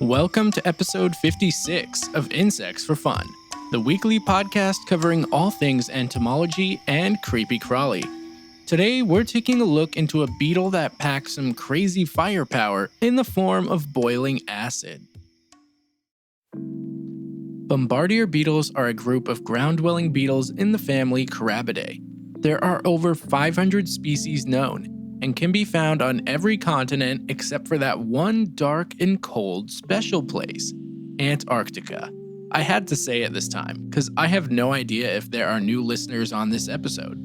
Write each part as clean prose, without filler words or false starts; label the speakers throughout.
Speaker 1: Welcome to episode 56 of Insects for Fun, the weekly podcast covering all things entomology and creepy crawly. Today, we're taking a look into a beetle that packs some crazy firepower in the form of boiling acid. Bombardier beetles are a group of ground-dwelling beetles in the family Carabidae. There are over 500 species known, and can be found on every continent except for that one dark and cold special place, Antarctica. I had to say it this time, because I have no idea if there are new listeners on this episode.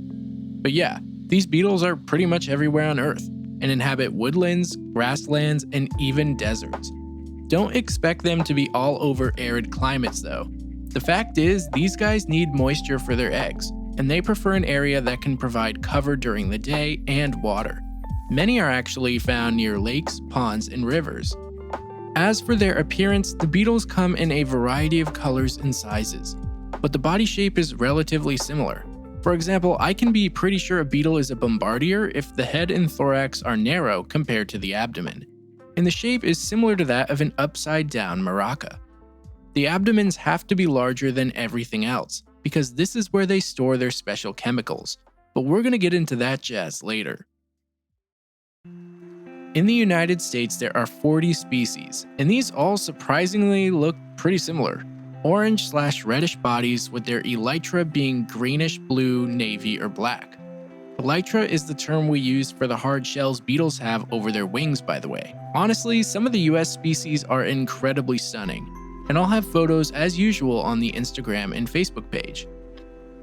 Speaker 1: But yeah, these beetles are pretty much everywhere on Earth, and inhabit woodlands, grasslands, and even deserts. Don't expect them to be all over arid climates though. The fact is, these guys need moisture for their eggs, and they prefer an area that can provide cover during the day and water. Many are actually found near lakes, ponds, and rivers. As for their appearance, the beetles come in a variety of colors and sizes, but the body shape is relatively similar. For example, I can be pretty sure a beetle is a bombardier if the head and thorax are narrow compared to the abdomen, and the shape is similar to that of an upside-down maraca. The abdomens have to be larger than everything else, because this is where they store their special chemicals, but we're going to get into that jazz later. In the United States, there are 40 species, and these all surprisingly look pretty similar. Orange/reddish bodies with their elytra being greenish blue, navy, or black. Elytra is the term we use for the hard shells beetles have over their wings, by the way. Honestly, some of the US species are incredibly stunning, and I'll have photos as usual on the Instagram and Facebook page.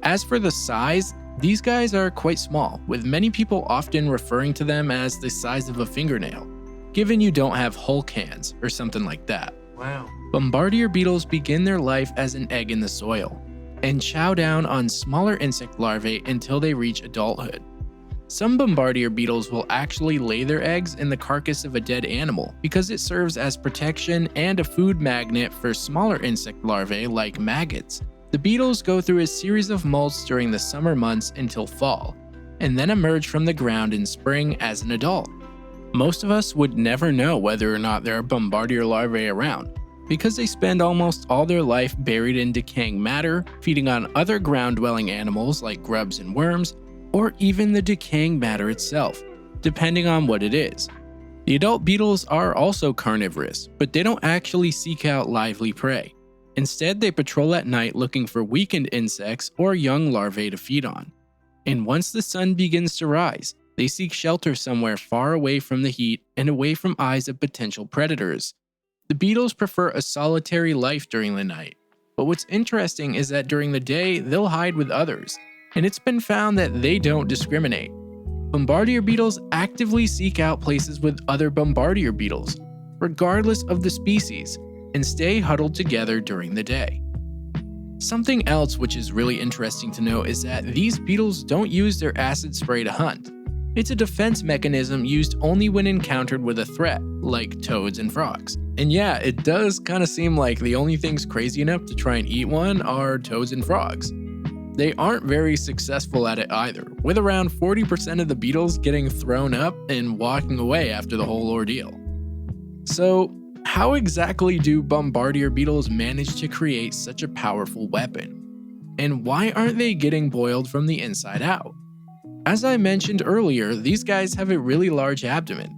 Speaker 1: As for the size, these guys are quite small, with many people often referring to them as the size of a fingernail, given you don't have Hulk hands or something like that.
Speaker 2: Wow.
Speaker 1: Bombardier beetles begin their life as an egg in the soil, and chow down on smaller insect larvae until they reach adulthood. Some Bombardier beetles will actually lay their eggs in the carcass of a dead animal because it serves as protection and a food magnet for smaller insect larvae like maggots. The beetles go through a series of molts during the summer months until fall, and then emerge from the ground in spring as an adult. Most of us would never know whether or not there are Bombardier larvae around, because they spend almost all their life buried in decaying matter, feeding on other ground-dwelling animals like grubs and worms, or even the decaying matter itself, depending on what it is. The adult beetles are also carnivorous, but they don't actually seek out lively prey. Instead, they patrol at night looking for weakened insects or young larvae to feed on. And once the sun begins to rise, they seek shelter somewhere far away from the heat and away from eyes of potential predators. The beetles prefer a solitary life during the night, but what's interesting is that during the day, they'll hide with others, and it's been found that they don't discriminate. Bombardier beetles actively seek out places with other Bombardier beetles, regardless of the species, and stay huddled together during the day. Something else which is really interesting to know is that these beetles don't use their acid spray to hunt. It's a defense mechanism used only when encountered with a threat, like toads and frogs. And yeah, it does kind of seem like the only things crazy enough to try and eat one are toads and frogs. They aren't very successful at it either, with around 40% of the beetles getting thrown up and walking away after the whole ordeal. So, how exactly do Bombardier beetles manage to create such a powerful weapon? And why aren't they getting boiled from the inside out? As I mentioned earlier, these guys have a really large abdomen,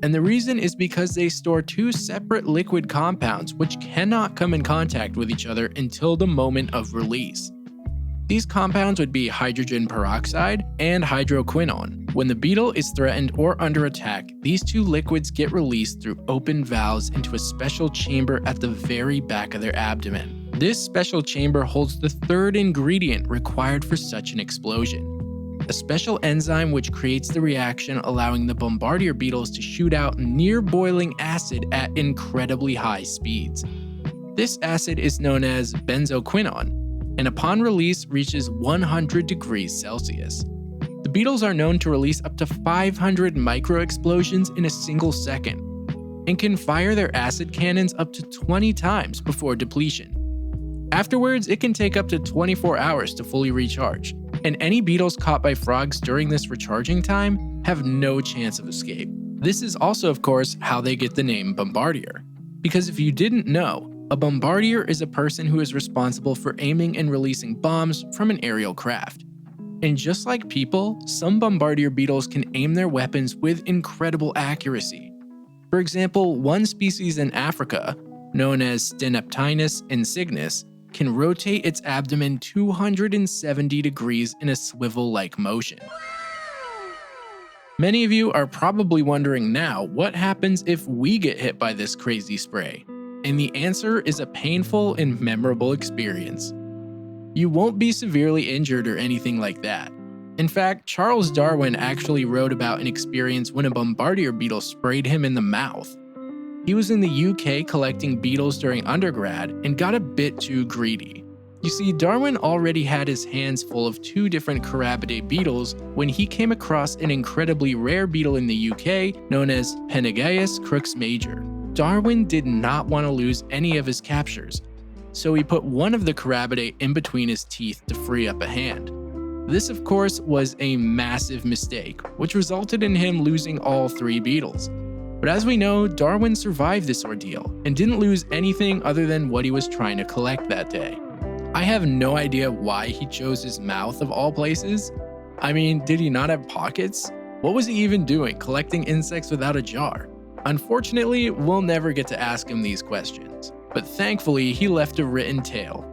Speaker 1: and the reason is because they store two separate liquid compounds which cannot come in contact with each other until the moment of release. These compounds would be hydrogen peroxide and hydroquinone. When the beetle is threatened or under attack, these two liquids get released through open valves into a special chamber at the very back of their abdomen. This special chamber holds the third ingredient required for such an explosion, a special enzyme which creates the reaction allowing the Bombardier beetles to shoot out near boiling acid at incredibly high speeds. This acid is known as benzoquinone, and upon release reaches 100 degrees Celsius. The beetles are known to release up to 500 microexplosions in a single second, and can fire their acid cannons up to 20 times before depletion. Afterwards, it can take up to 24 hours to fully recharge, and any beetles caught by frogs during this recharging time have no chance of escape. This is also, of course, how they get the name Bombardier. Because if you didn't know, a bombardier is a person who is responsible for aiming and releasing bombs from an aerial craft. And just like people, some bombardier beetles can aim their weapons with incredible accuracy. For example, one species in Africa, known as Steneptinus insignis, can rotate its abdomen 270 degrees in a swivel-like motion. Many of you are probably wondering now what happens if we get hit by this crazy spray, and the answer is a painful and memorable experience. You won't be severely injured or anything like that. In fact, Charles Darwin actually wrote about an experience when a bombardier beetle sprayed him in the mouth. He was in the UK collecting beetles during undergrad and got a bit too greedy. You see, Darwin already had his hands full of 2 different carabidae beetles when he came across an incredibly rare beetle in the UK known as Panagaeus crux major. Darwin did not want to lose any of his captures, so he put one of the carabidae in between his teeth to free up a hand. This, of course, was a massive mistake, which resulted in him losing all 3 beetles. But as we know, Darwin survived this ordeal and didn't lose anything other than what he was trying to collect that day. I have no idea why he chose his mouth of all places. I mean, did he not have pockets? What was he even doing, collecting insects without a jar? Unfortunately, we'll never get to ask him these questions, but thankfully he left a written tale.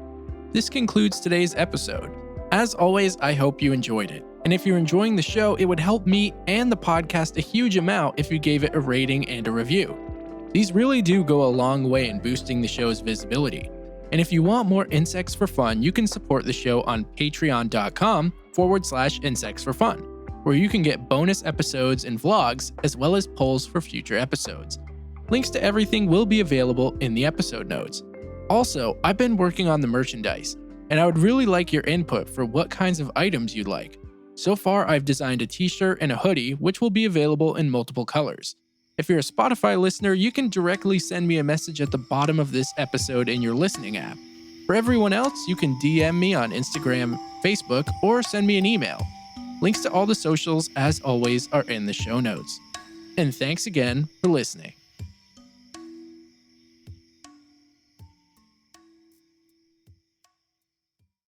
Speaker 1: This concludes today's episode. As always, I hope you enjoyed it, and if you're enjoying the show, it would help me and the podcast a huge amount if you gave it a rating and a review. These really do go a long way in boosting the show's visibility. And if you want more Insects for Fun, you can support the show on patreon.com/insectsforfun, where you can get bonus episodes and vlogs, as well as polls for future episodes. Links to everything will be available in the episode notes. Also, I've been working on the merchandise, and I would really like your input for what kinds of items you'd like. So far, I've designed a t-shirt and a hoodie, which will be available in multiple colors. If you're a Spotify listener, you can directly send me a message at the bottom of this episode in your listening app. For everyone else, you can DM me on Instagram, Facebook, or send me an email. Links to all the socials, as always, are in the show notes. And thanks again for listening.